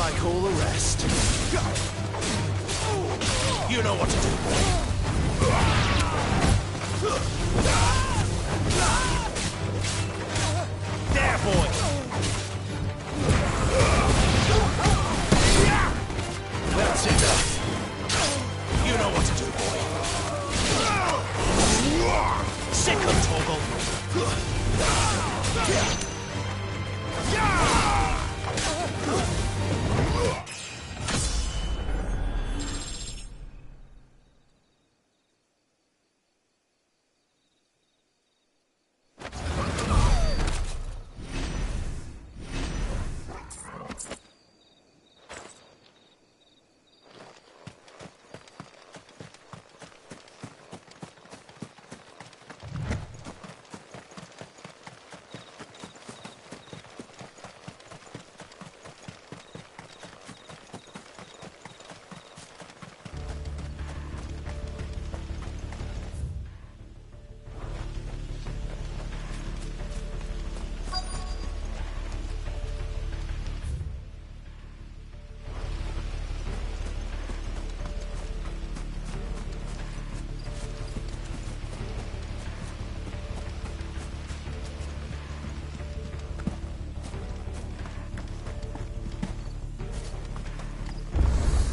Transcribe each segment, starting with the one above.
like all the rest. You know what to do, boy. There, boy! That's enough. You know what to do, boy. Sick of Toggle.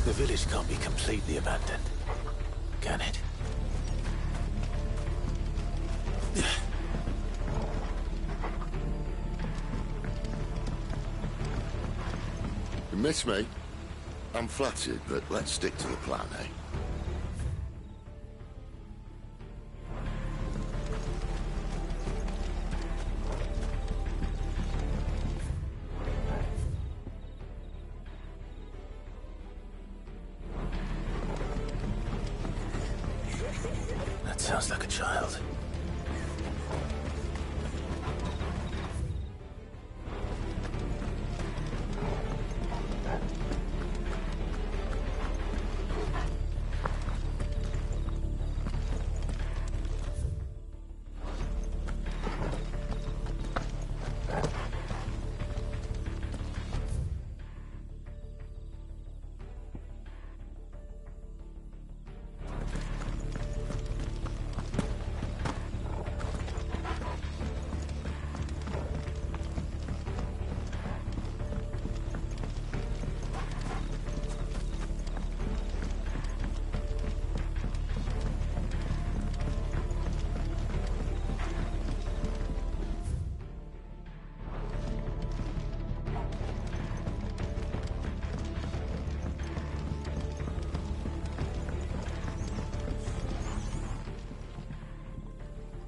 The village can't be completely abandoned, can it? You miss me? I'm flattered, but let's stick to the plan, eh? That sounds like a child.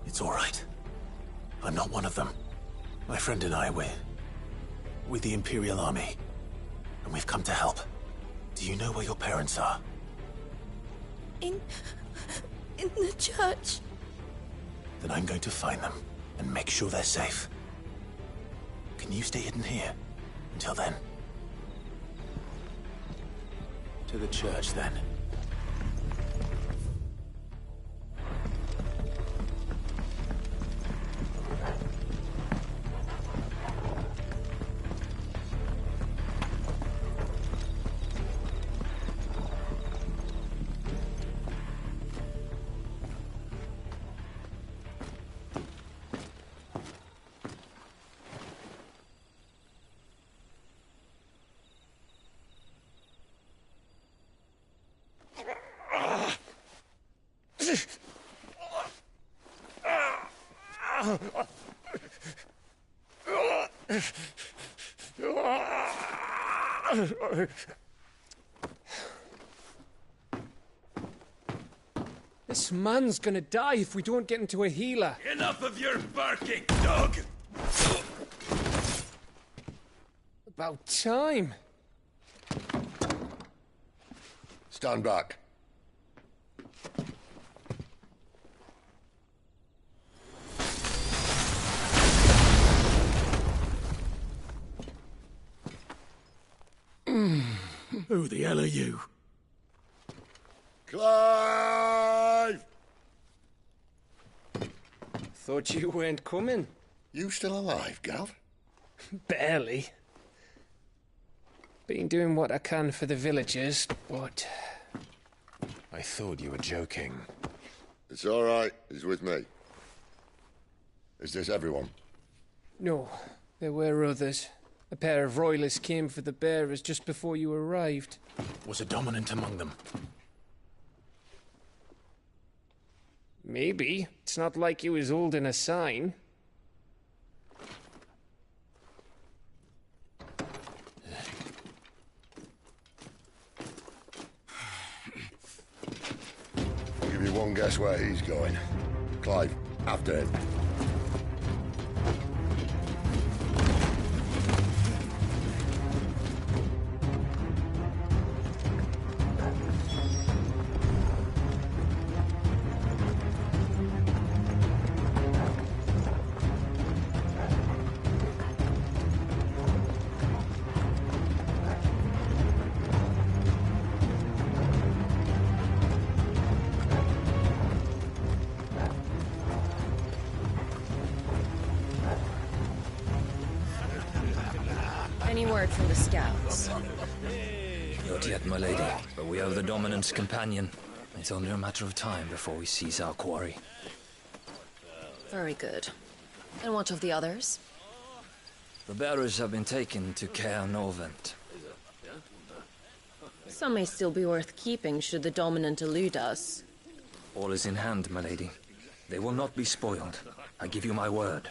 It's all right. I'm not one of them. My friend and I, we're with the Imperial Army. And we've come to help. Do you know where your parents are? In the church. Then I'm going to find them and make sure they're safe. Can you stay hidden here until then? To the church, then. This man's gonna die if we don't get into a healer. Enough of your barking, dog! About time. Stand back. Who the hell are you? Clive! Thought you weren't coming. You still alive, Gav? Barely. Been doing what I can for the villagers, but... I thought you were joking. It's all right. He's with me. Is this everyone? No, there were others. A pair of royalists came for the bearers just before you arrived. Was a dominant among them? Maybe. It's not like he was holding a sign. I'll give you one guess where he's going. Clive, after him. Any word from the scouts? Not yet, my lady, but we have the Dominant's companion. It's only a matter of time before we seize our quarry. Very good. And what of the others? The bearers have been taken to Caer Novent. Some may still be worth keeping should the Dominant elude us. All is in hand, my lady. They will not be spoiled. I give you my word.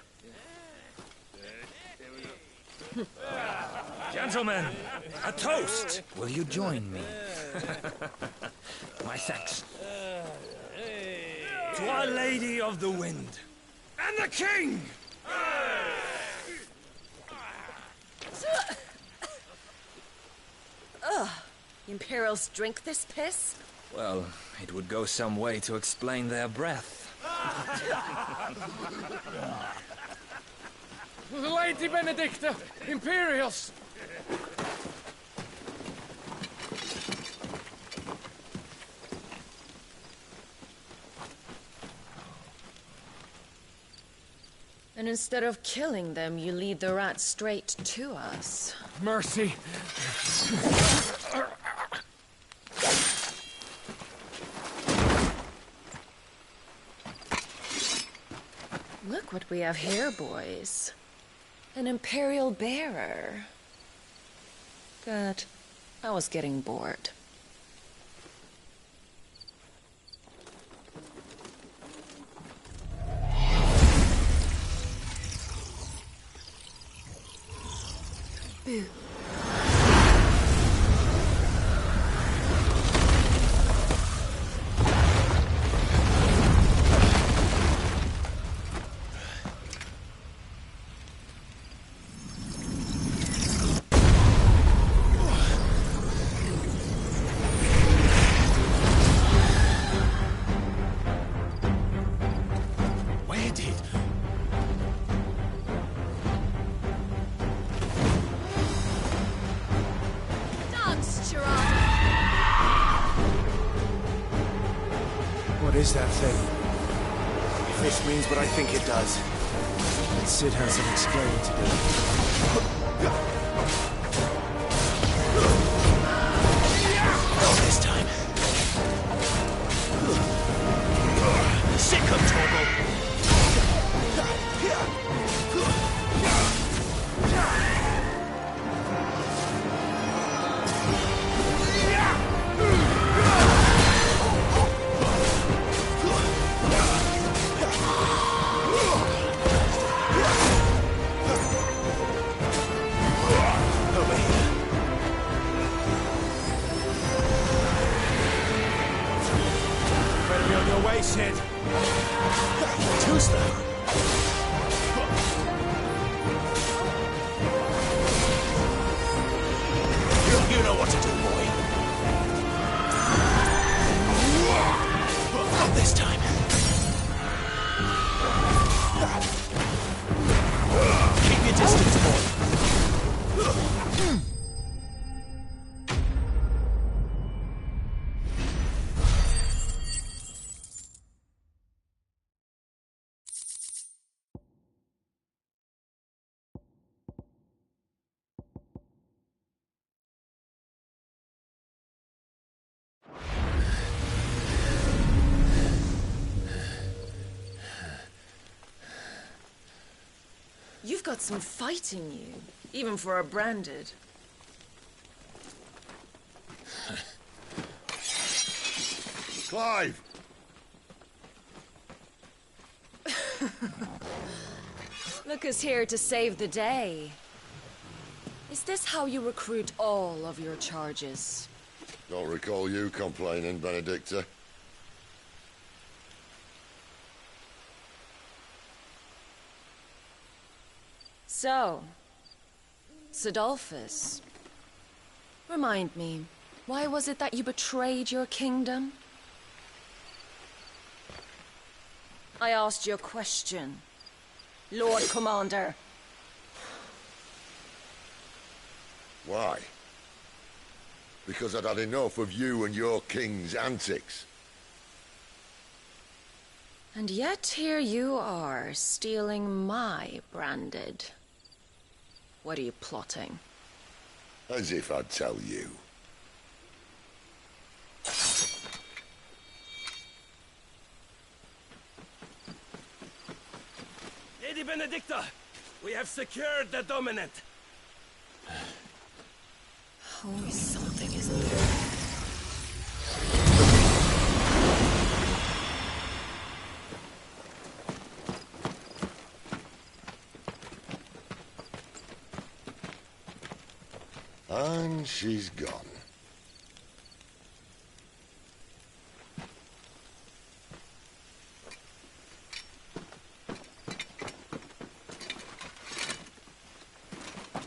Gentlemen, a toast! Will you join me? My thanks. To Our Lady of the Wind. And the King! Imperials drink this piss? Well, it would go some way to explain their breath. Lady Benedicta! Imperials! And instead of killing them, you lead the rats straight to us. Mercy! Look what we have here, boys. An Imperial bearer. Good. I was getting bored. Boo. What is that thing? If this means what I think it does, then Sid has some explaining to do. Not this time. Sick of Torgal! got some fight in you, even for a branded. Clive! Look who's here to save the day. Is this how you recruit all of your charges? Don't recall you complaining, Benedicta. So, Sidolphus, remind me, why was it that you betrayed your kingdom? I asked you a question, Lord Commander. Why? Because I'd had enough of you and your king's antics. And yet here you are, stealing my branded. What are you plotting? As if I'd tell you. Lady Benedicta, we have secured the dominant. Oh, something isn't there. And she's gone.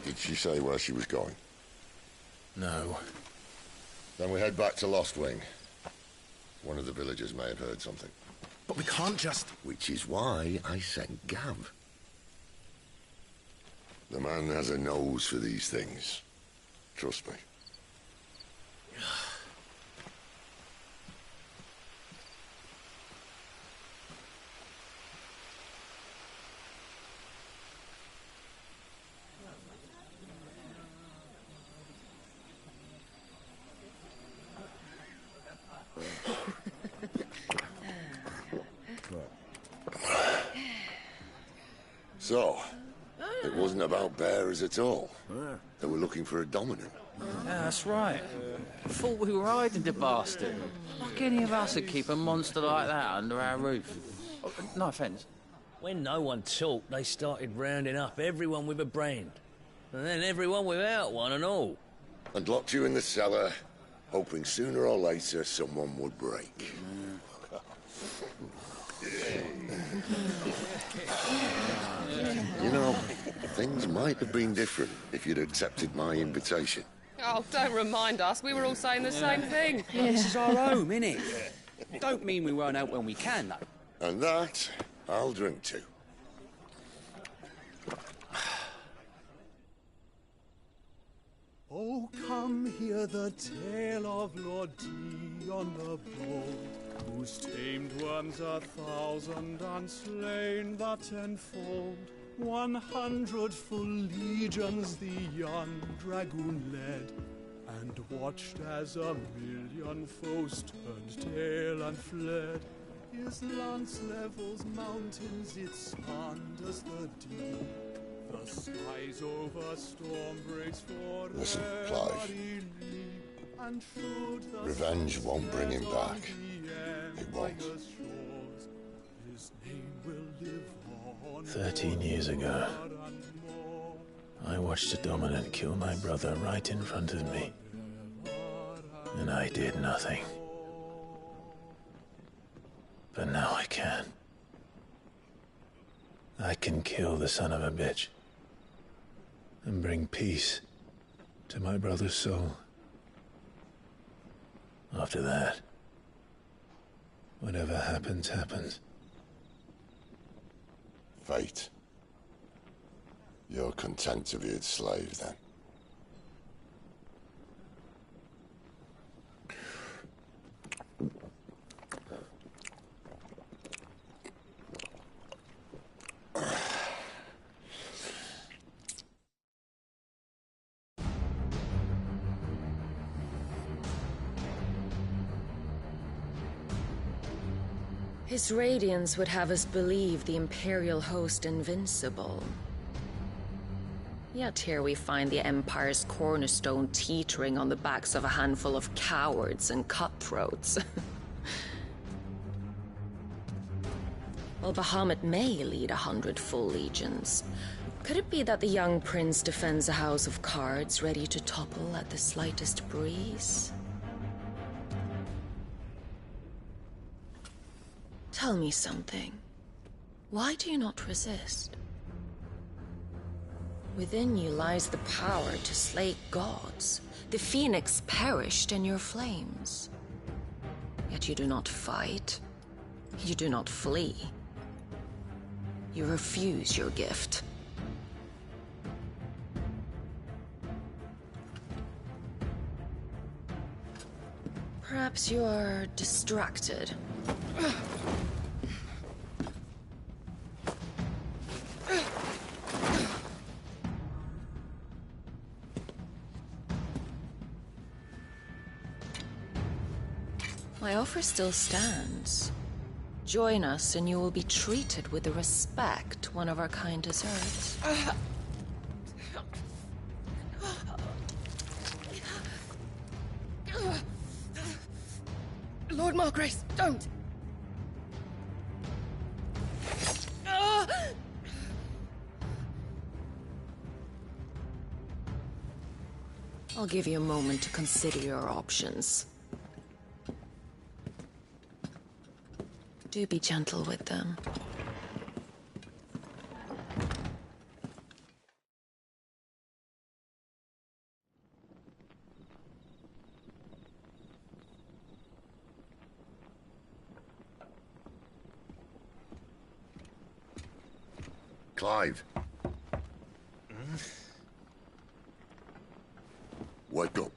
Did she say where she was going? No. Then we head back to Lost Wing. One of the villagers may have heard something. But we can't just... Which is why I sent Gav. The man has a nose for these things. Trust me. So, it wasn't about bearers at all. They were looking for a dominant. Yeah, that's right. Thought we were hiding the bastard. Like any of us would keep a monster like that under our roof. Oh, no offence. When no one talked, they started rounding up everyone with a brand. And then everyone without one and all. And locked you in the cellar, hoping sooner or later someone would break. You know, things might have been different if you'd accepted my invitation. Oh, don't remind us. We were all saying the same thing. This is our home, innit? Don't mean we won't help when we can, though. And that, I'll drink to. Oh, come hear the tale of Lord Dion the Bold, whose tamed worms 1,000 and slain the tenfold. 100 full legions the young dragoon led, and watched as 1,000,000 foes turned tail and fled. His lance levels mountains, it sanders the deep. The skies over storm breaks for Listen, Clive. Revenge won't bring him back. It won't. 13 years ago, I watched a dominant kill my brother right in front of me. And I did nothing. But now I can. I can kill the son of a bitch. And bring peace to my brother's soul. After that, whatever happens, happens. Fate. You're content to be its slave, then? His radiance would have us believe the Imperial host invincible. Yet here we find the Empire's cornerstone teetering on the backs of a handful of cowards and cutthroats. Well, Bahamut may lead 100 full legions. Could it be that the young prince defends a house of cards ready to topple at the slightest breeze? Tell me something. Why do you not resist? Within you lies the power to slay gods. The phoenix perished in your flames. Yet you do not fight. You do not flee. You refuse your gift. Perhaps you are distracted. My offer still stands. Join us and you will be treated with the respect one of our kind deserves. Lord Margrace, don't! I'll give you a moment to consider your options. Do be gentle with them. Clive. Wake up.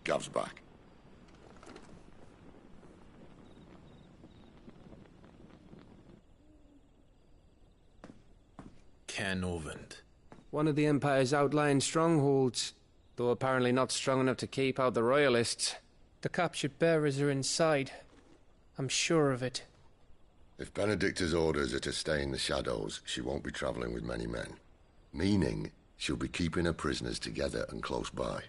Gav's back. Caernarvon. One of the Empire's outlying strongholds, though apparently not strong enough to keep out the Royalists. The captured bearers are inside. I'm sure of it. If Benedicta's orders are to stay in the shadows, she won't be travelling with many men. Meaning, she'll be keeping her prisoners together and close by.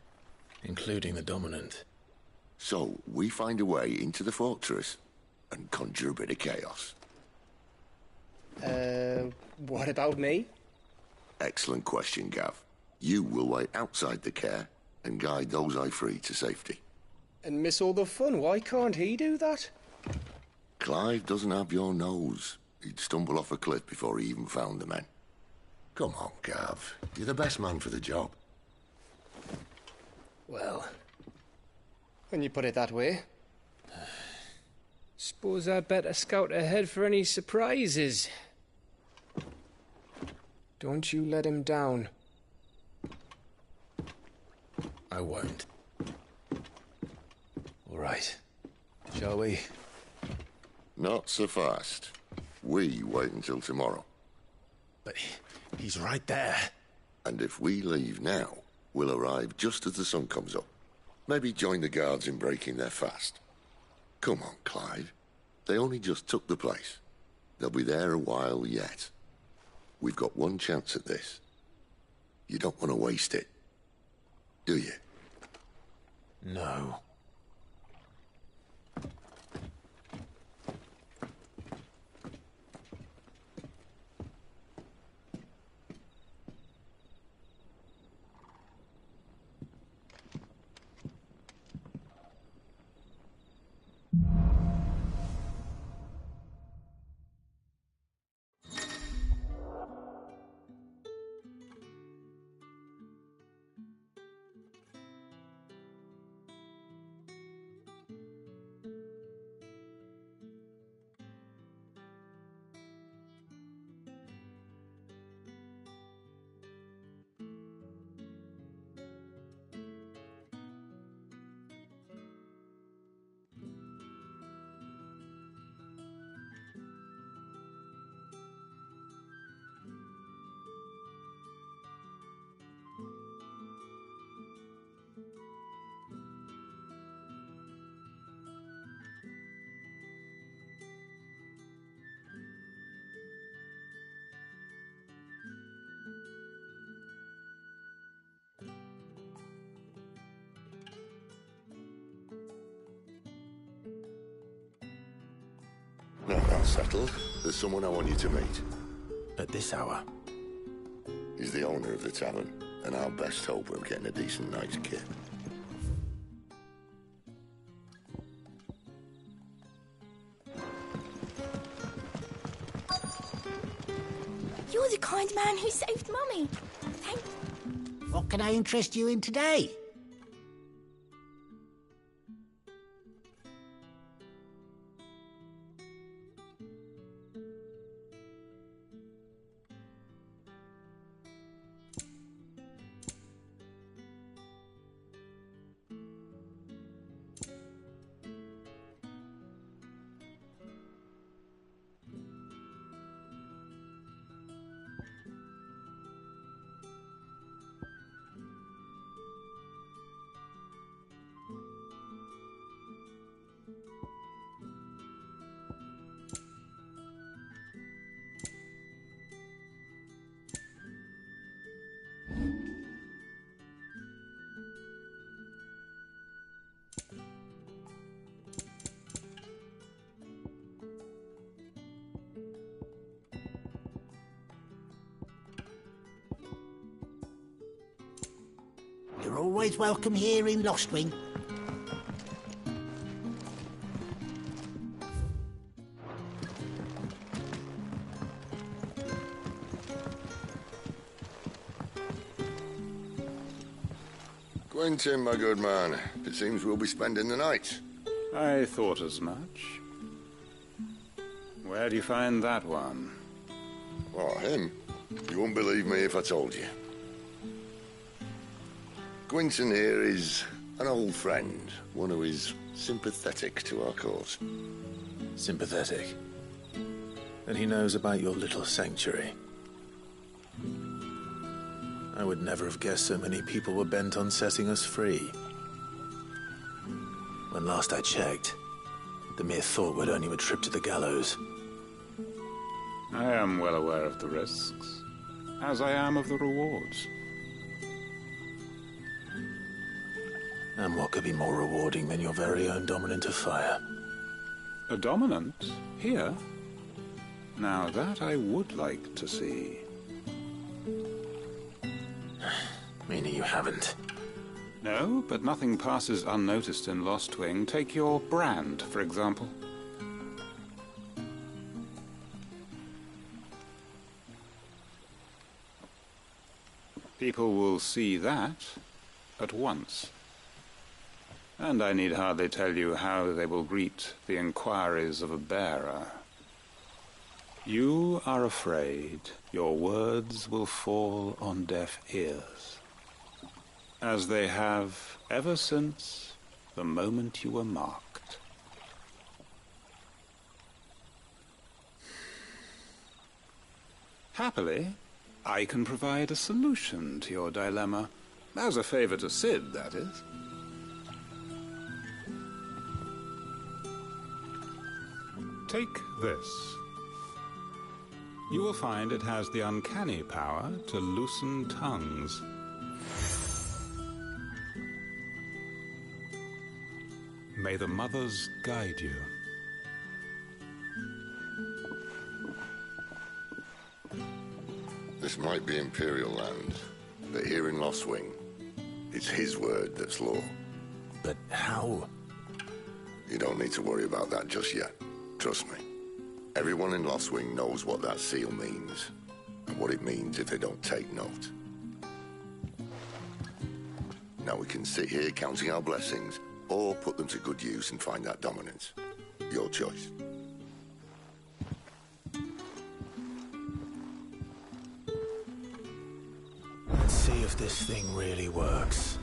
Including the Dominant. So, we find a way into the fortress and conjure a bit of chaos. What about me? Excellent question, Gav. You will wait outside the care and guide those I free to safety. And miss all the fun. Why can't he do that? Clive doesn't have your nose. He'd stumble off a cliff before he even found the men. Come on, Gav. You're the best man for the job. Well, when you put it that way. Suppose I'd better scout ahead for any surprises. Don't you let him down. I won't. All right. Shall we? Not so fast. We wait until tomorrow. But he's right there. And if we leave now, we'll arrive just as the sun comes up. Maybe join the guards in breaking their fast. Come on, Clive. They only just took the place. They'll be there a while yet. We've got one chance at this. You don't want to waste it, do you? No. That's settled. There's someone I want you to meet. At this hour? He's the owner of the tavern, and our best hope of getting a decent night's kit. You're the kind man who saved Mummy. Thank you. What can I interest you in today? You're always welcome here in Lostwing. Quentin, my good man. It seems we'll be spending the night. I thought as much. Where do you find that one? Oh, him? You wouldn't believe me if I told you. Quentin here is an old friend, one who is sympathetic to our cause. Sympathetic? And he knows about your little sanctuary. I would never have guessed so many people were bent on setting us free. When last I checked, the mere thought would earn you a trip to the gallows. I am well aware of the risks, as I am of the rewards. And what could be more rewarding than your very own dominant of fire? A dominant? Here? Now that I would like to see. Meaning you haven't? No, but nothing passes unnoticed in Lostwing. Take your brand, for example. People will see that at once. And I need hardly tell you how they will greet the inquiries of a bearer. You are afraid your words will fall on deaf ears, as they have ever since the moment you were marked. Happily, I can provide a solution to your dilemma, as a favor to Sid, that is. Take this. You will find it has the uncanny power to loosen tongues. May the mothers guide you. This might be Imperial land, but here in Lostwing, it's his word that's law. But how? You don't need to worry about that just yet. Trust me. Everyone in Lostwing knows what that seal means, and what it means if they don't take note. Now we can sit here counting our blessings, or put them to good use and find that dominance. Your choice. Let's see if this thing really works.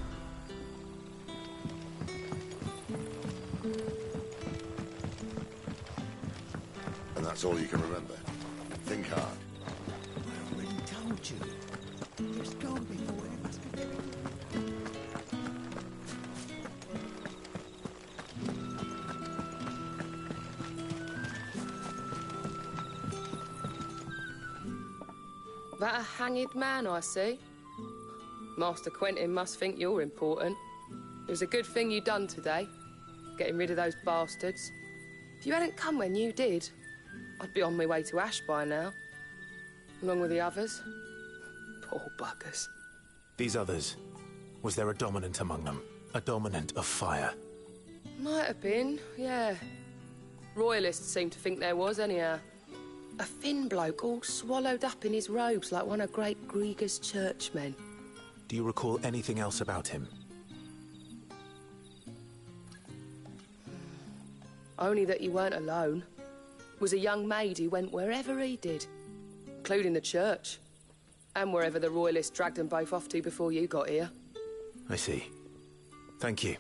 And that's all you can remember. Think hard. I already told you. Just gone before it must be. That a hanged man I see? Master Quentin must think you're important. It was a good thing you done today, getting rid of those bastards. If you hadn't come when you did, I'd be on my way to Ash by now. Along with the others. Poor buggers. These others, was there a dominant among them? A dominant of fire? Might have been, yeah. Royalists seem to think there was, anyhow. A thin bloke all swallowed up in his robes like one of Great Grieger's churchmen. Do you recall anything else about him? Only that he weren't alone. Was a young maid who went wherever he did, including the church, and wherever the Royalists dragged them both off to before you got here. I see. Thank you.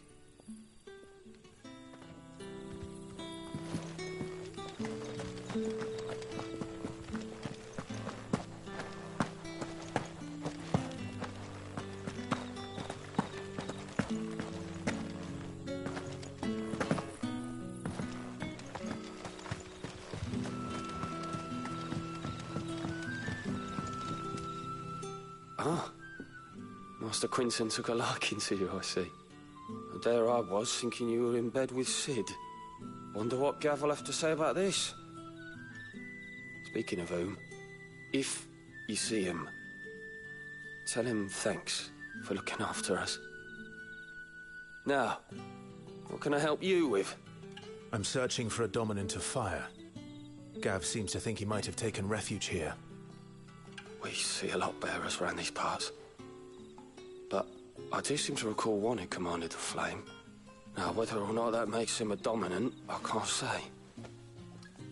Ah, Master Quinton took a liking to you, I see. And there I was, thinking you were in bed with Sid. Wonder what Gav will have to say about this. Speaking of whom, if you see him, tell him thanks for looking after us. Now, what can I help you with? I'm searching for a dominant of fire. Gav seems to think he might have taken refuge here. We see a lot bearers around these parts. But I do seem to recall one who commanded the flame. Now, whether or not that makes him a dominant, I can't say.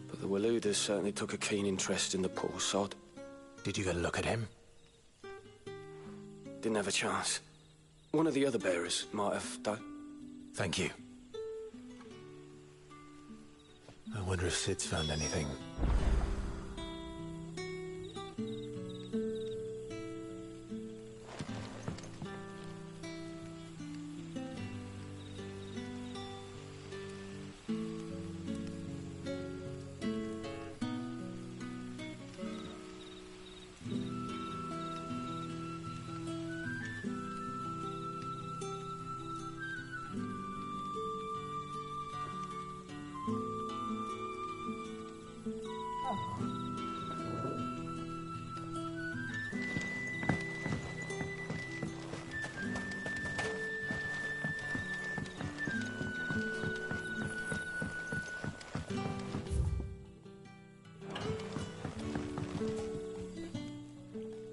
But the Waluders certainly took a keen interest in the poor sod. Did you get a look at him? Didn't have a chance. One of the other bearers might have done. Thank you. I wonder if Sid's found anything.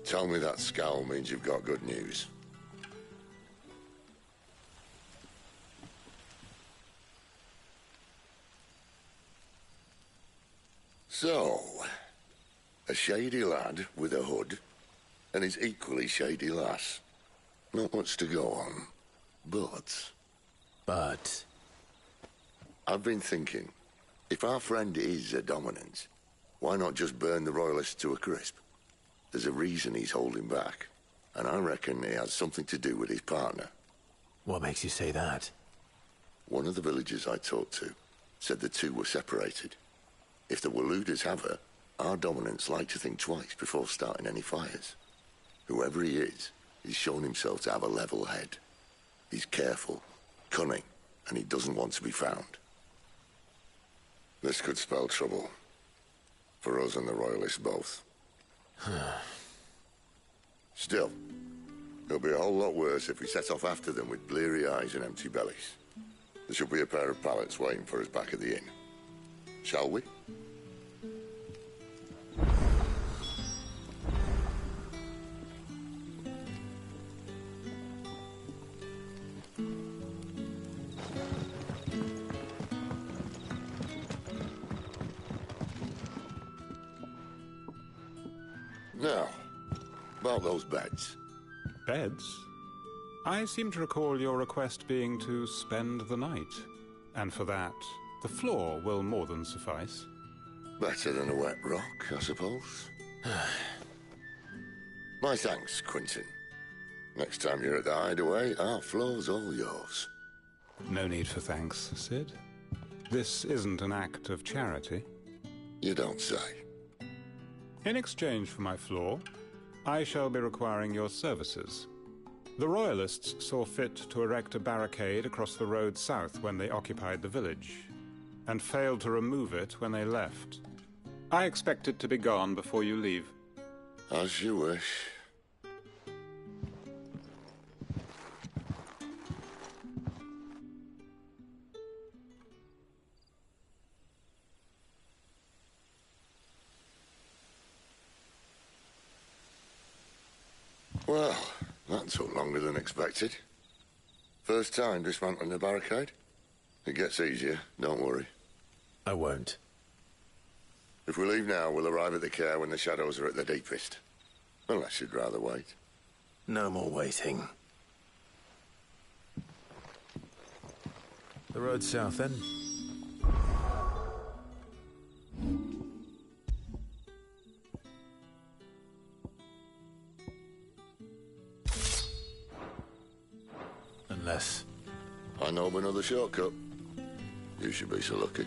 Tell me that scowl means you've got good news. So, a shady lad with a hood, and his equally shady lass. Not much to go on, but... But? I've been thinking, if our friend is a dominant, why not just burn the Royalists to a crisp? There's a reason he's holding back, and I reckon he has something to do with his partner. What makes you say that? One of the villagers I talked to said the two were separated. If the Waluders have her, our dominants like to think twice before starting any fires. Whoever he is, he's shown himself to have a level head. He's careful, cunning, and he doesn't want to be found. This could spell trouble. For us and the Royalists both. Still, it'll be a whole lot worse if we set off after them with bleary eyes and empty bellies. There should be a pair of pallets waiting for us back at the inn. Shall we? Now, about those beds. Beds? I seem to recall your request being to spend the night. And for that, the floor will more than suffice. Better than a wet rock, I suppose. My thanks, Quinton. Next time you're at the hideaway, our floor's all yours. No need for thanks, Sid. This isn't an act of charity. You don't say. In exchange for my floor, I shall be requiring your services. The Royalists saw fit to erect a barricade across the road south when they occupied the village, and failed to remove it when they left. I expected to be gone before you leave. As you wish. Well, that took longer than expected. First time dismantling the barricade? It gets easier, don't worry. I won't. If we leave now, we'll arrive at the care when the shadows are at their deepest. Unless you'd rather wait. No more waiting. The road south, then? Unless... I know of another shortcut. You should be so lucky.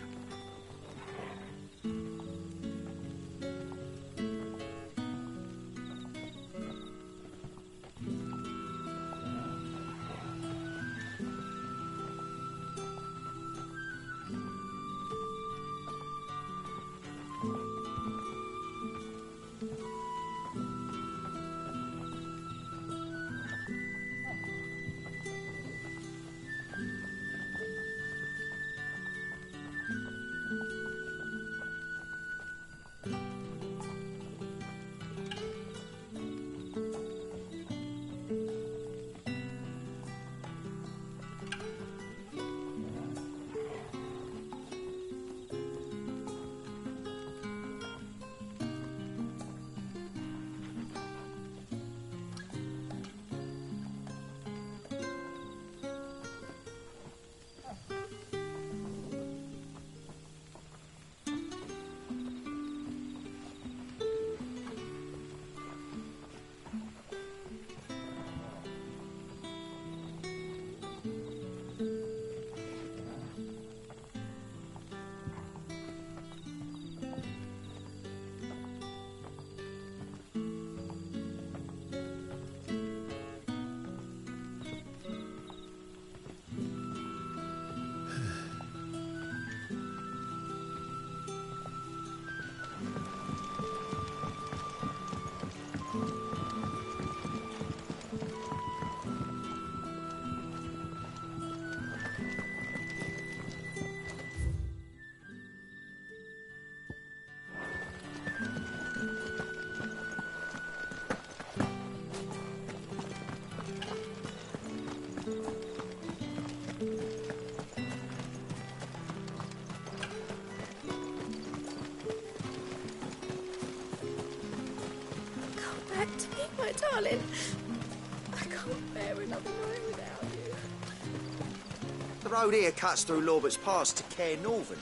My darling, I can't bear another night without you. The road here cuts through Lorbert's Pass to Care Northern.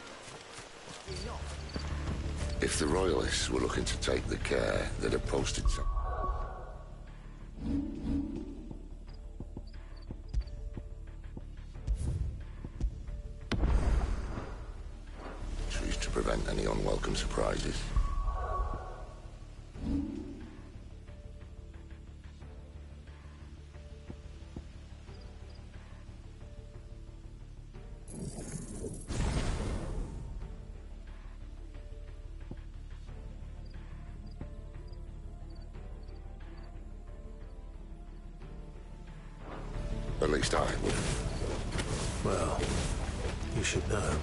If the Royalists were looking to take the care, they'd have posted some. Trees to prevent any unwelcome surprises. At least I would. Well, you should know.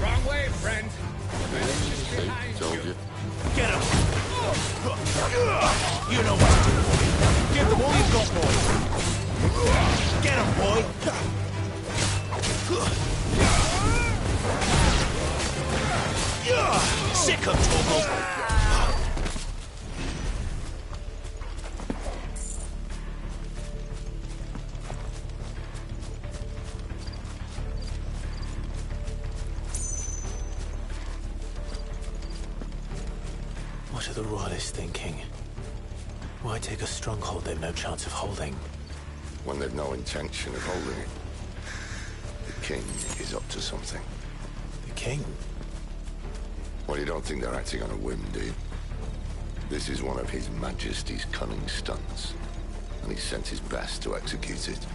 Wrong way, friend. Behind Told you. you. What are the Royalists thinking? Why take a stronghold they've no chance of holding? When they've no intention of holding it. The king is up to something. The king? Well, you don't think they're acting on a whim, do you? This is one of His Majesty's cunning stunts, and he's sent his best to execute it.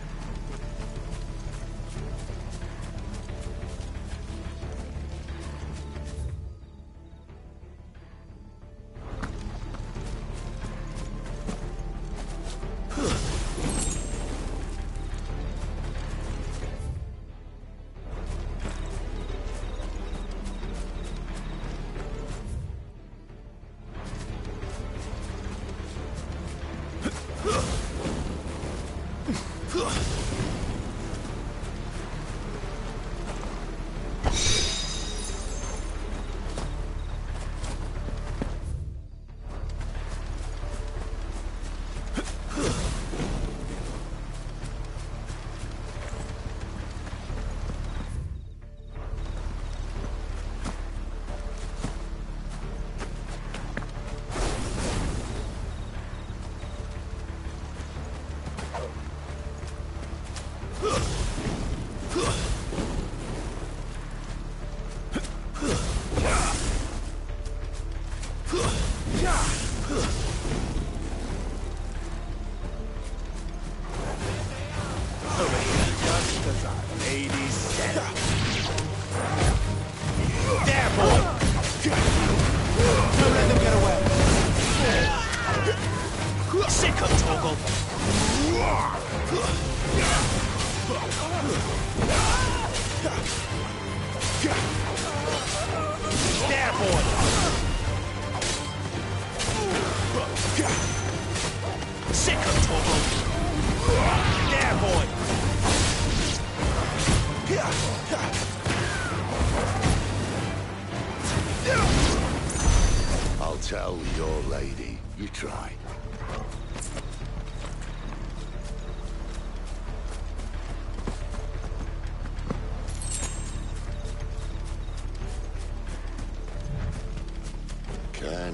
I'll tell your lady. You try.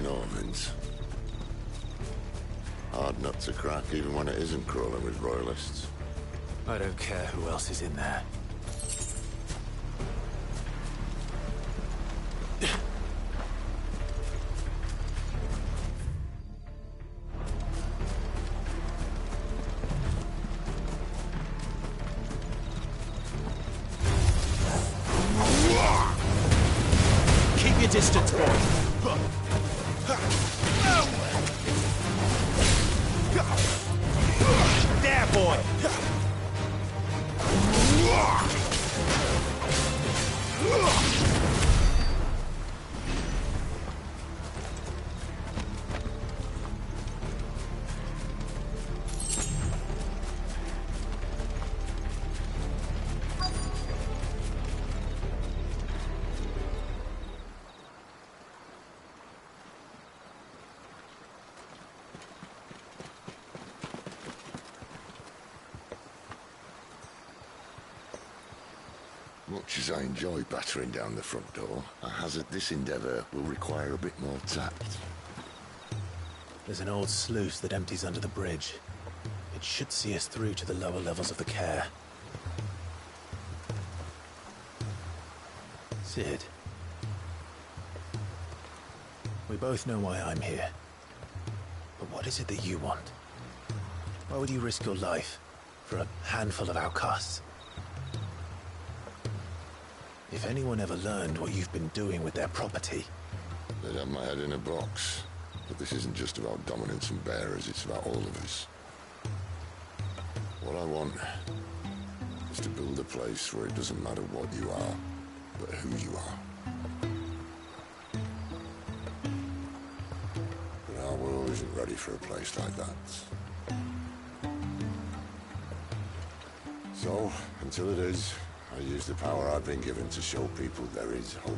Normans. Hard nut to crack, even when it isn't crawling with royalists. I don't care who else is in there. Keep your distance, boy. There, boy! Much as I enjoy battering down the front door, I hazard this endeavour will require a bit more tact. There's an old sluice that empties under the bridge. It should see us through to the lower levels of the care. Sid. We both know why I'm here. But what is it that you want? Why would you risk your life for a handful of outcasts? If anyone ever learned what you've been doing with their property... They'd have my head in a box. But this isn't just about dominance and bearers, it's about all of us. What I want is to build a place where it doesn't matter what you are, but who you are. But our world isn't ready for a place like that. So, until it is, I use the power I've been given to show people there is hope.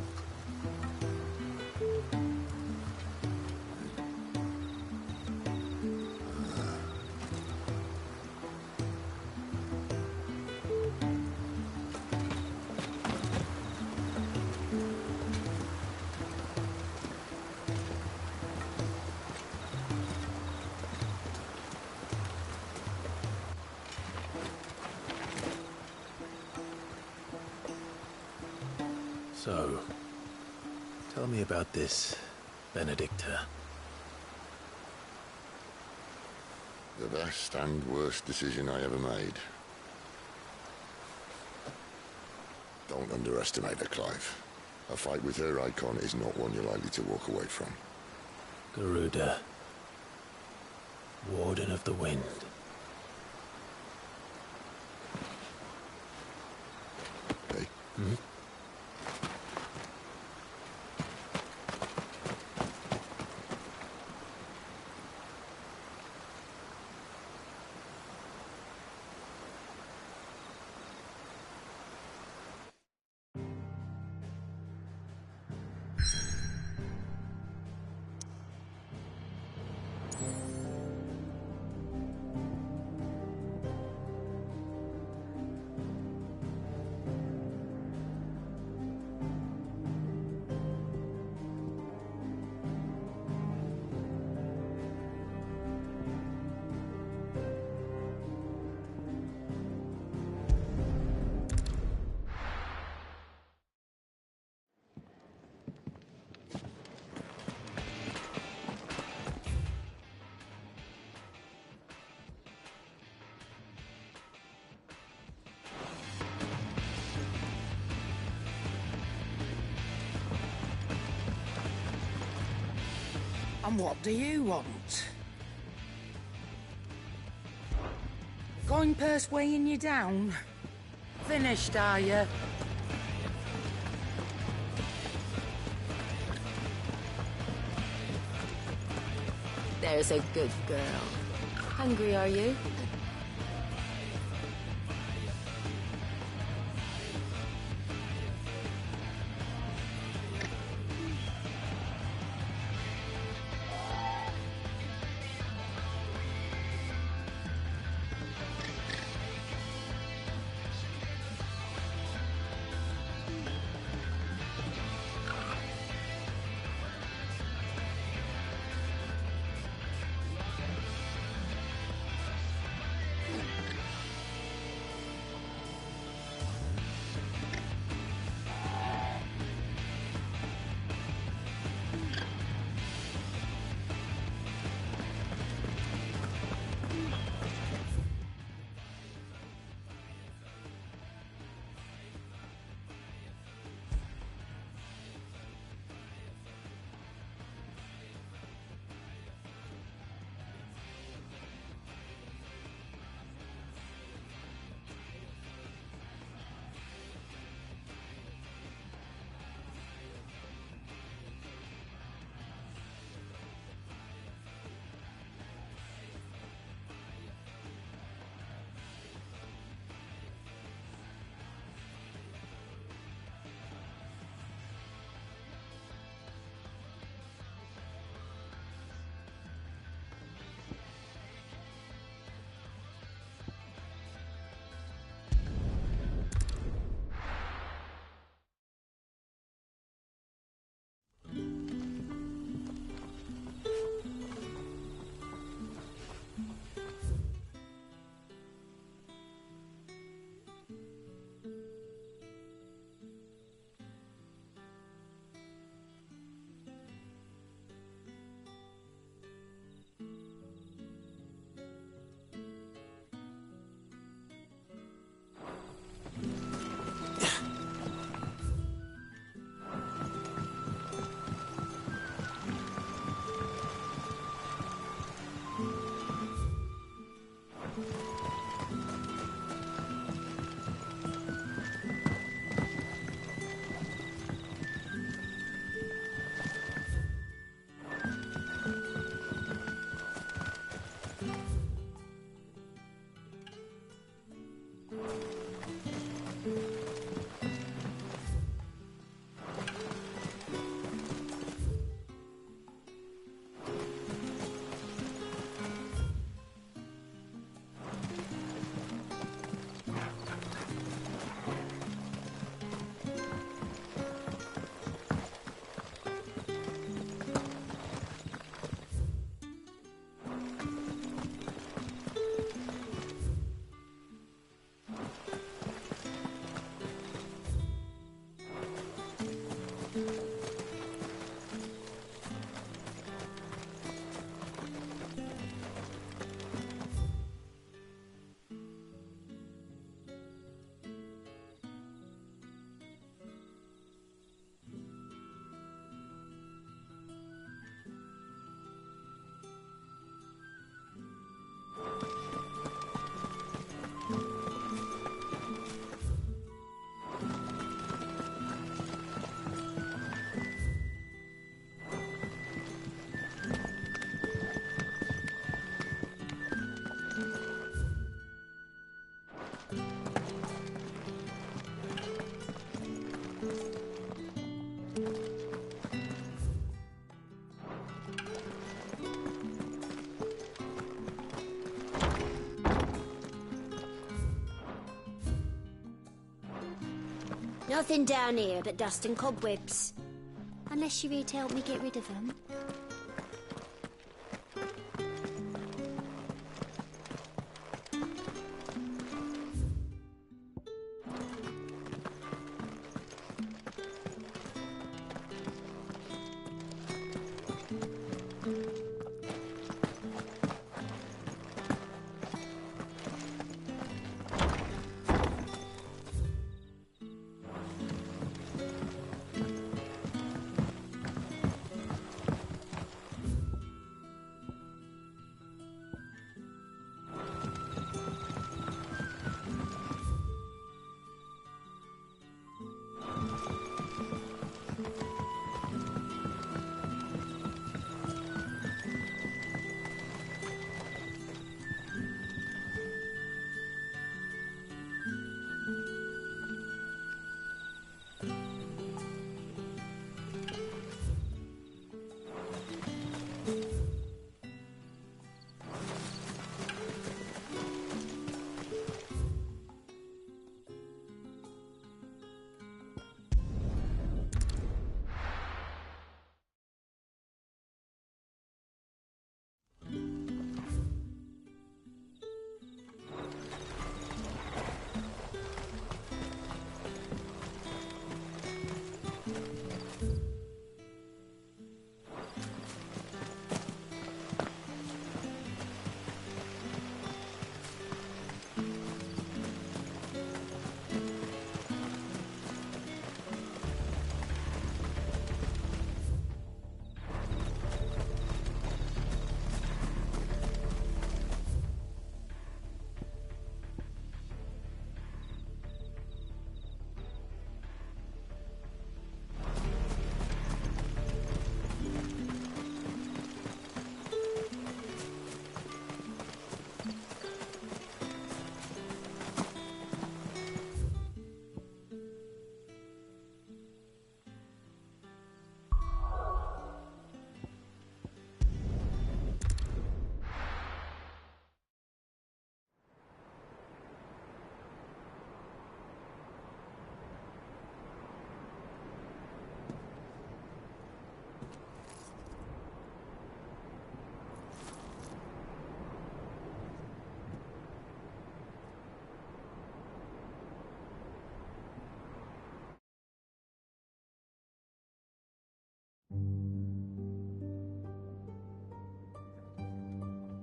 So, tell me about this Benedicta. The best and worst decision I ever made. Don't underestimate her, Clive. A fight with her icon is not one you're likely to walk away from. Garuda. Warden of the Wind. Hey? Hmm? And what do you want? Coin purse weighing you down? Finished, are you? There's a good girl. Hungry, are you? Nothing down here but dust and cobwebs. Unless you're here to help me get rid of them.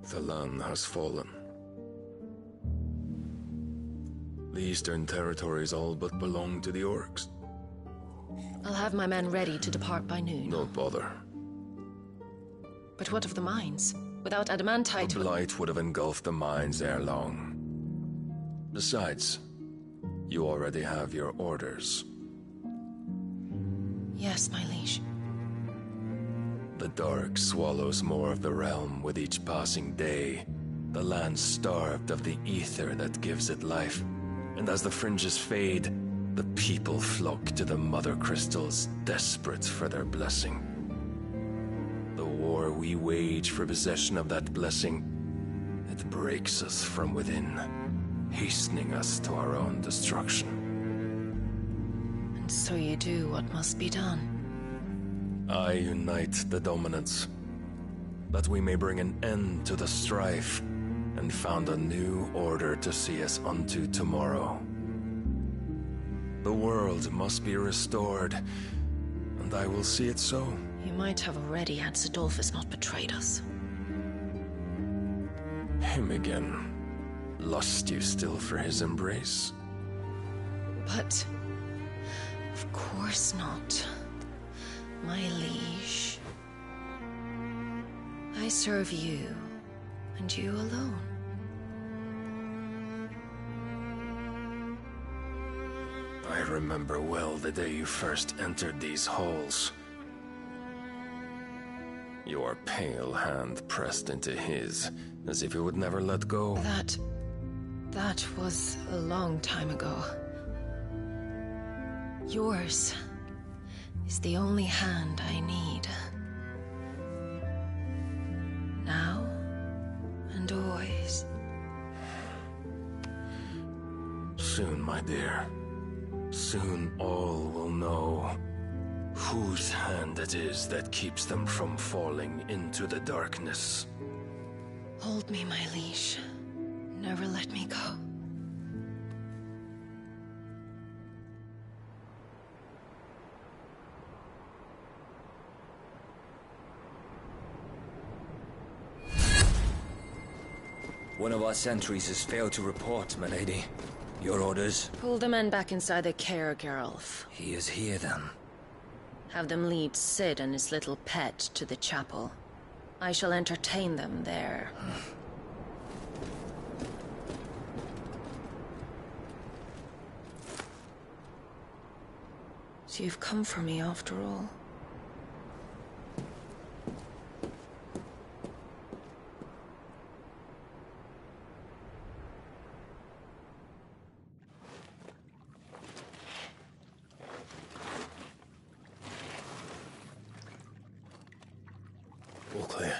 The land has fallen. The Eastern Territories all but belong to the Orcs. I'll have my men ready to depart by noon. Don't bother. But what of the mines? Without adamantite... The blight would have engulfed the mines ere long. Besides, you already have your orders. Yes, my liege. The dark swallows more of the realm with each passing day. The land starved of the ether that gives it life. And as the fringes fade, the people flock to the mother crystals, desperate for their blessing. The war we wage for possession of that blessing, it breaks us from within, hastening us to our own destruction. And so you do what must be done. I unite the dominants, that we may bring an end to the strife, and found a new order to see us unto tomorrow. The world must be restored, and I will see it so. You might have already had Sidolphus not betrayed us. Him again. Lust you still for his embrace? But... of course not. My liege. I serve you, and you alone. I remember well the day you first entered these halls. Your pale hand pressed into his, as if it would never let go. That That was a long time ago. Yours is the only hand I need. Now and always. Soon, my dear. Soon all will know whose hand it is that keeps them from falling into the darkness. Hold me, my liege. Never let me go. One of our sentries has failed to report, milady. Your orders? Pull the men back inside the care, Geralf. He is here, then. Have them lead Sid and his little pet to the chapel. I shall entertain them there. So you've come for me after all. All clear.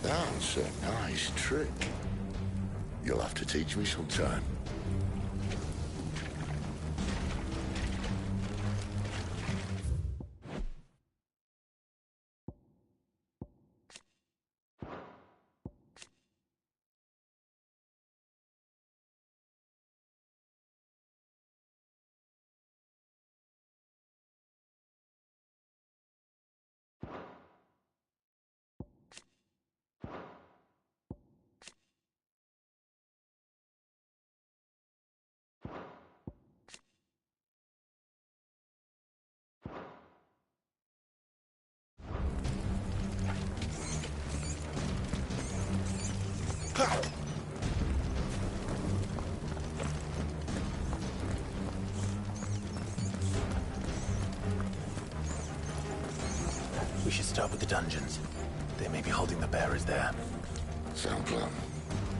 That's a nice trick. You'll have to teach me sometime. We should start with the dungeons. They may be holding the bearers there. Sound plan.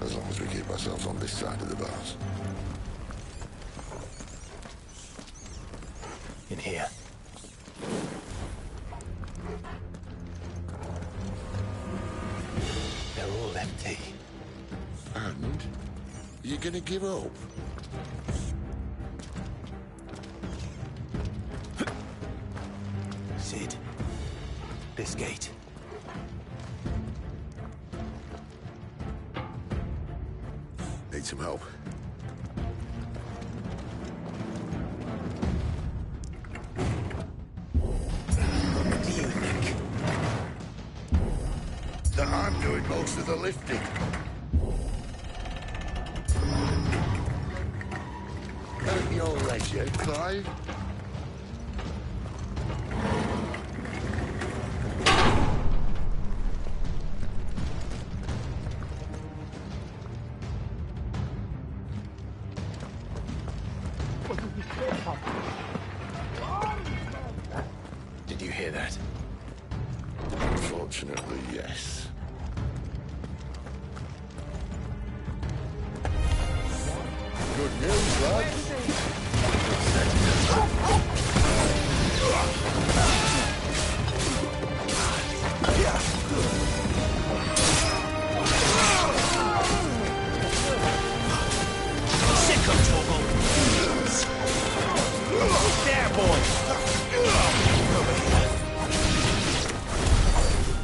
As long as we keep ourselves on this side of the bars. In here. They're all empty. And? You're gonna give up? Sid. This gate. Need some help. What do you think? That I'm doing most of the lifting. At your leisure, Clive. Did you hear that? Unfortunately, yes. Good news, lads. Sick of trouble. There, boy.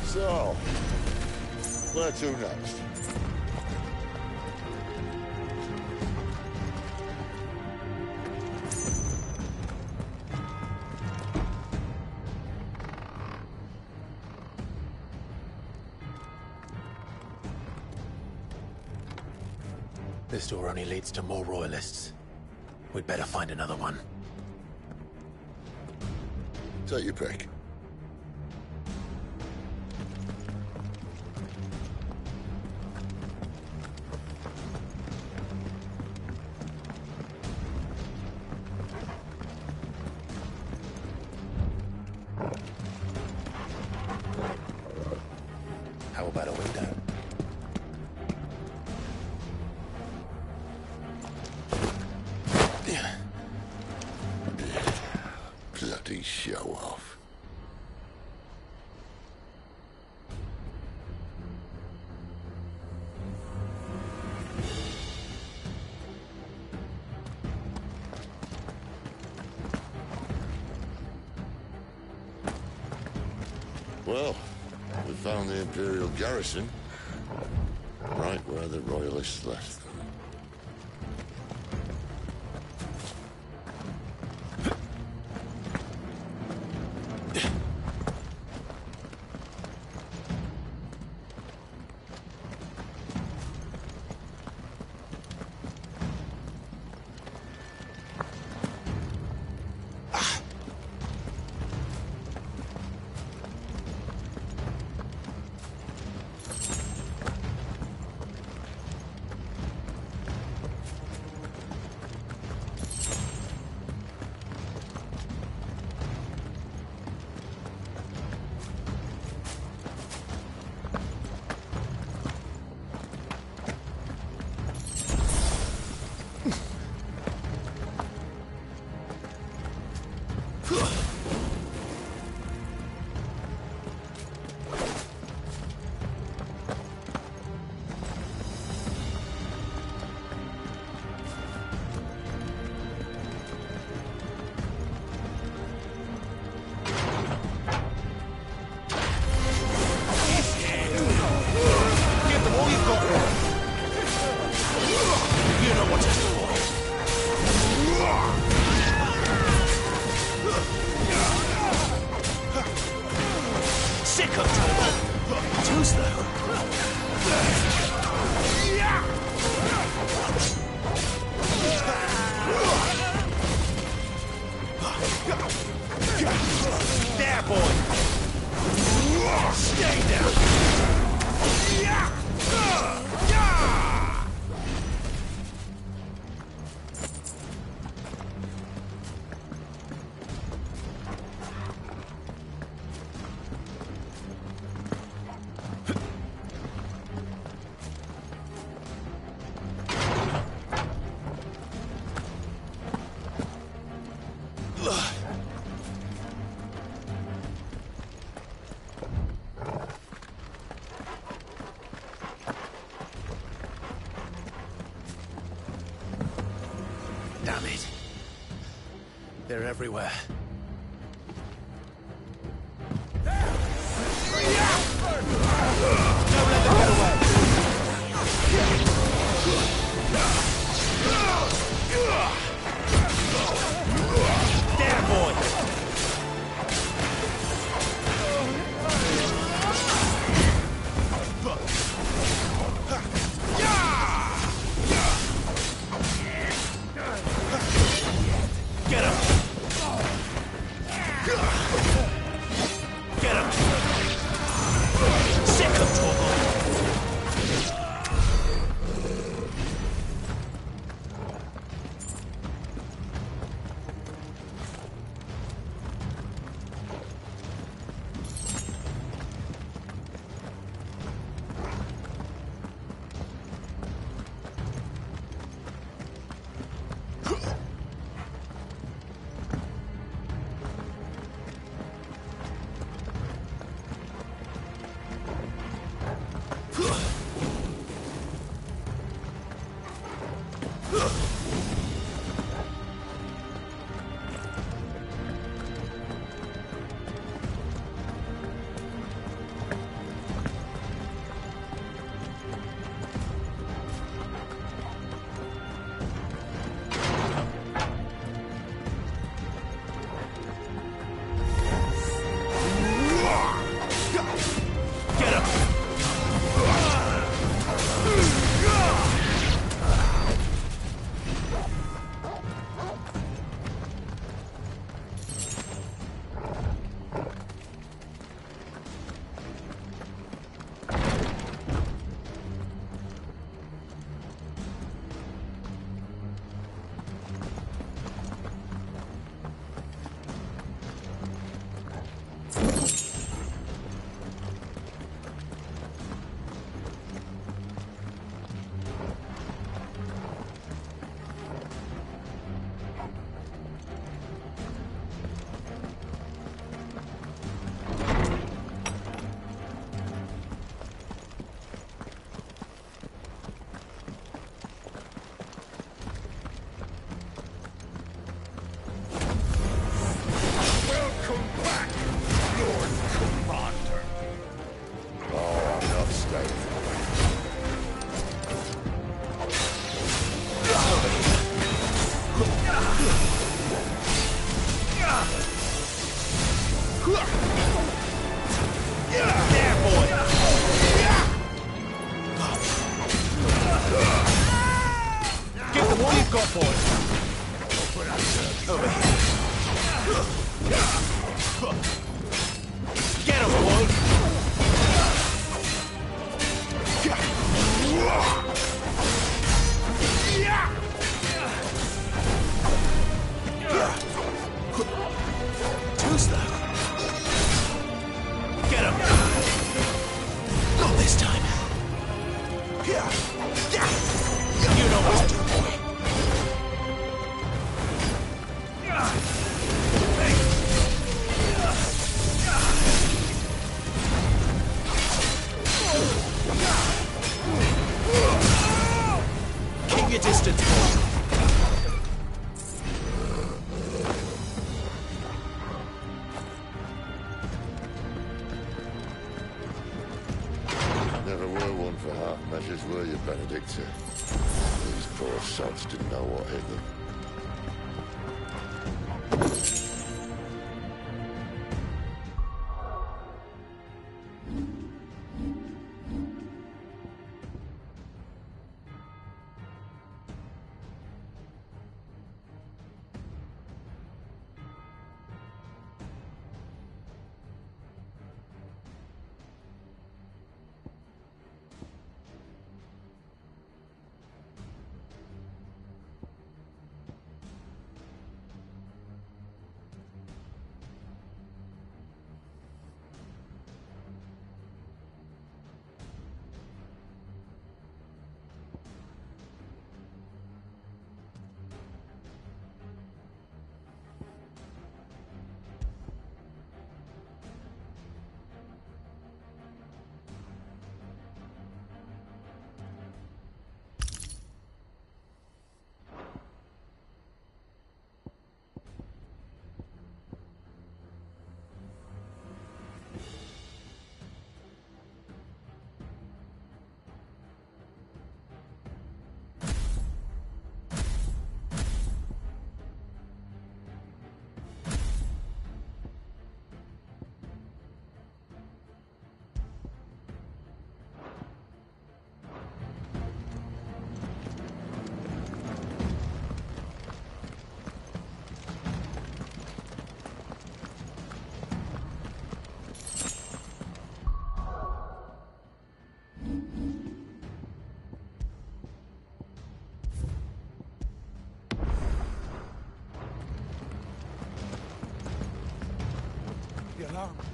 So, where to next? This door only leads to more royalists. We'd better find another one. Take your pick. show off. Well, we found the Imperial garrison, right where the Royalists left them. There, boy! Stay down! Damn it. They're everywhere. What you've got, boy? Over here. Get him, boy! Too slow. Get him! Not this time. You know what to do, boy. Keep your distance, boy. Never were one for half measures, were you, Benedicta? These poor sods didn't know what hit them.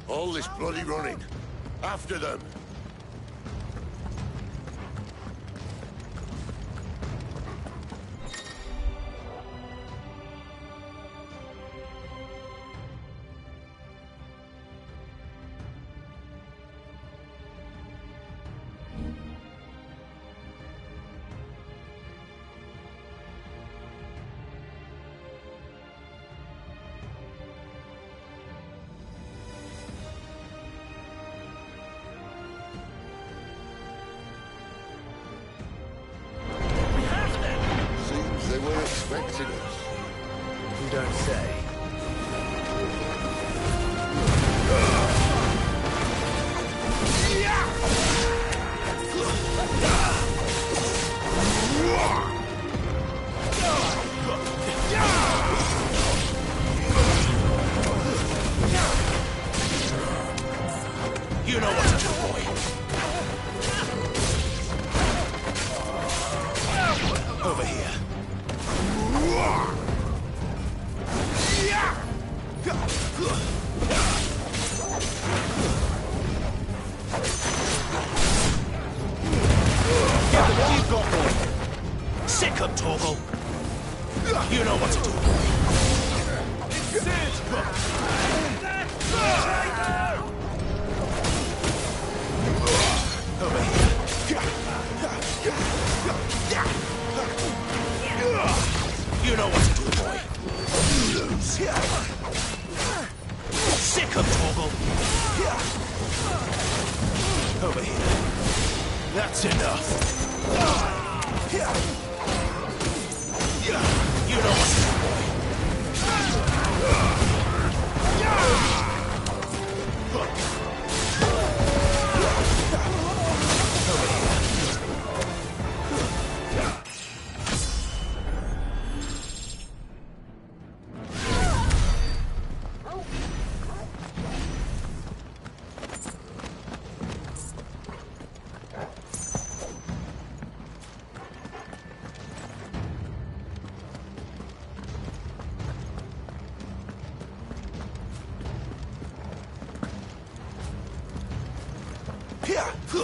All this bloody running. After them. Seems they were expecting us. You don't say. You know what to do, boy. Over here. Get the what you've got, boy. Sick him, Torgal. You know what to do, boy. Over here. You know what to do, boy. Sick him, Torgal. Over here. That's enough. You know what to do, boy. The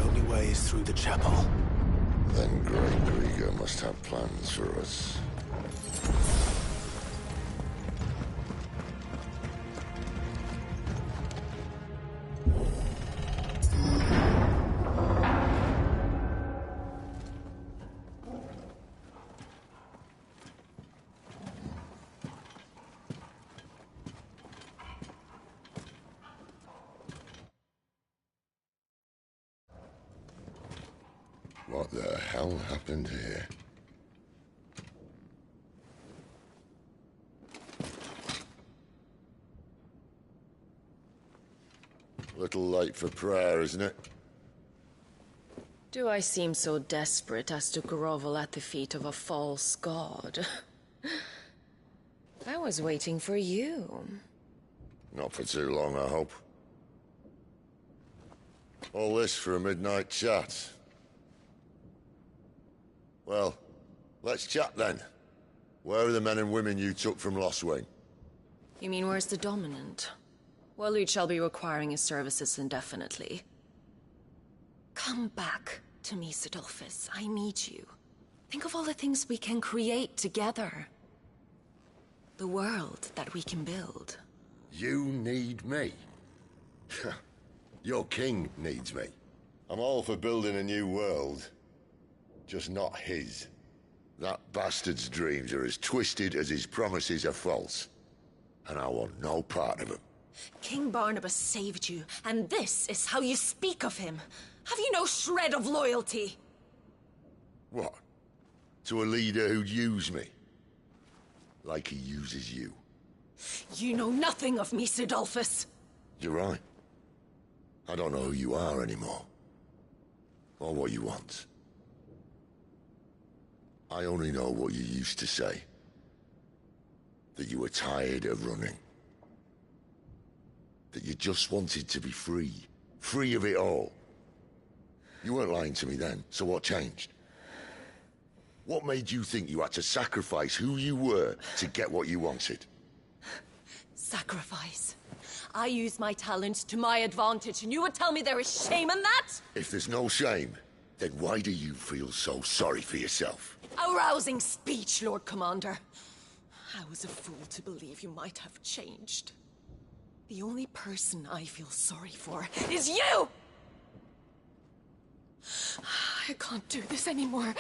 only way is through the chapel. Then Great Krieger must have plans for us. What the hell happened here? Little late for prayer, isn't it? Do I seem so desperate as to grovel at the feet of a false god? I was waiting for you. Not for too long, I hope. All this for a midnight chat. Well, let's chat then. Where are the men and women you took from Lost Wing? You mean where's the dominant? Waleed shall be requiring his services indefinitely. Come back to me, Sidolphus. I need you. Think of all the things we can create together. The world that we can build. You need me? Your king needs me. I'm all for building a new world. Just not his. That bastard's dreams are as twisted as his promises are false. And I want no part of them. King Barnabas saved you, and this is how you speak of him. Have you no shred of loyalty? What? To a leader who'd use me? Like he uses you. You know nothing of me, Sidolphus. You're right. I don't know who you are anymore. Or what you want. I only know what you used to say. That you were tired of running. That you just wanted to be free. Free of it all. You weren't lying to me then, so what changed? What made you think you had to sacrifice who you were to get what you wanted? Sacrifice. I use my talents to my advantage, and you would tell me there is shame in that? If there's no shame, then why do you feel so sorry for yourself? A rousing speech, Lord Commander. I was a fool to believe you might have changed. The only person I feel sorry for is you! I can't do this anymore.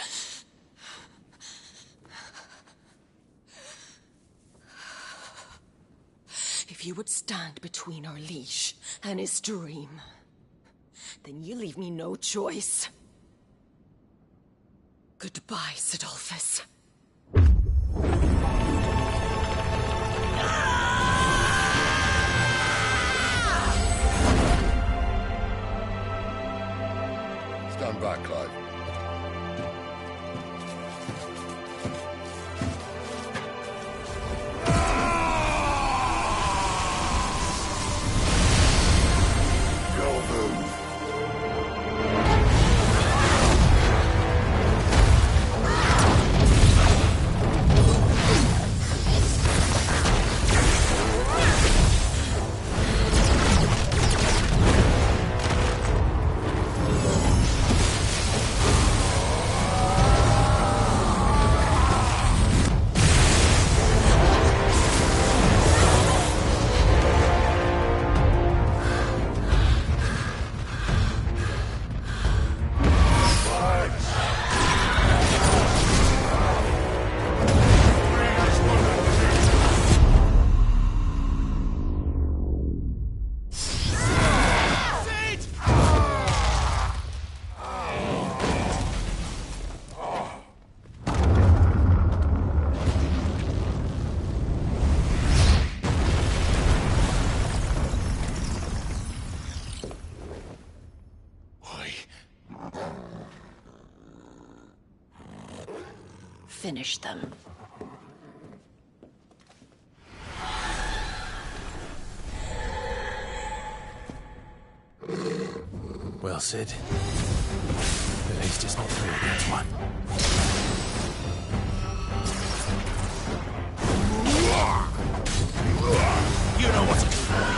If you would stand between our liege and his dream, then you leave me no choice. Goodbye, Sidolphus. Stand back, Clive. Finish them. Well, Sid. least it's not 3 against 1. You know what to do, boy.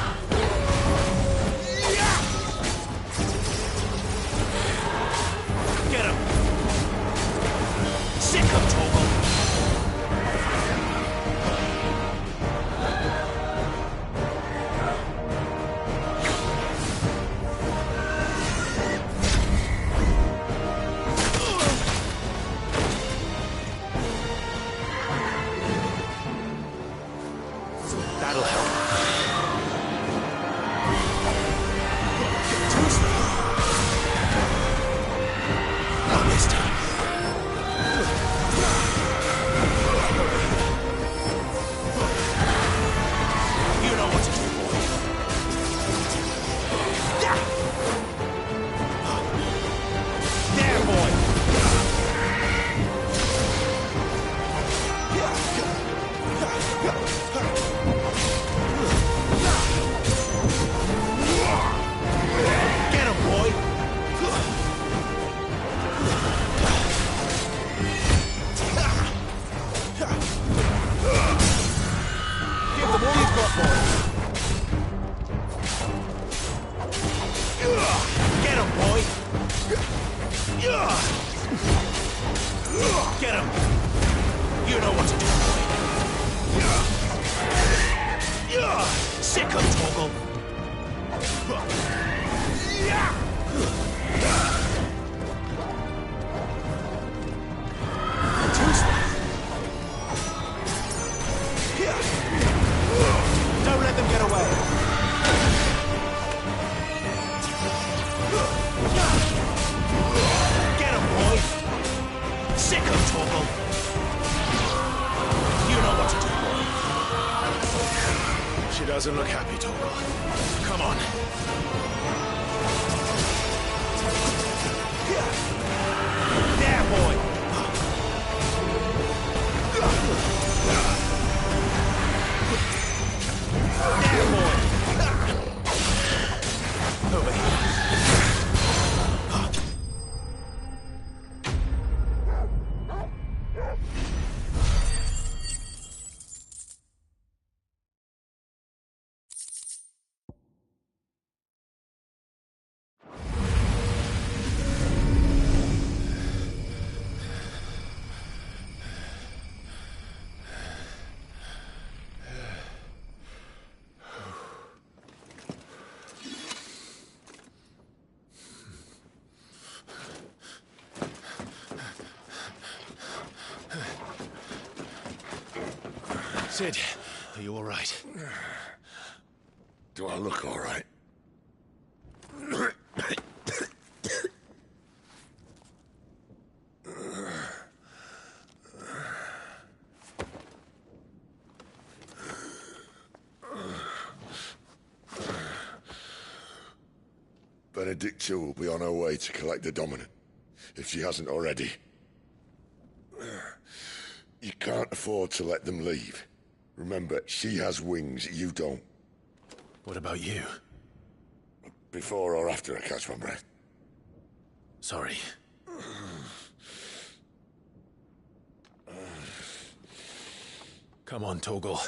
Get him! Sick of Toggle! That'll help. Not this time. You know what to do, boy. There, boy. Get him, boy! Give them all you've got, boy! Get him, boy! Get him! You know what to do, boy! Sick of Toggle! Don't let them get away. Get him, boy. Sick of Toggle. You know what to do, boy. She doesn't look happy, Toggle. Come on. There, boy. There, boy! Over here. Sid, are you all right? Do I look all right? Benedicta will be on her way to collect the Dominant, if she hasn't already. You can't afford to let them leave. Remember, she has wings, you don't. What about you? Before or after I catch my breath? Sorry. Come on, Toggle.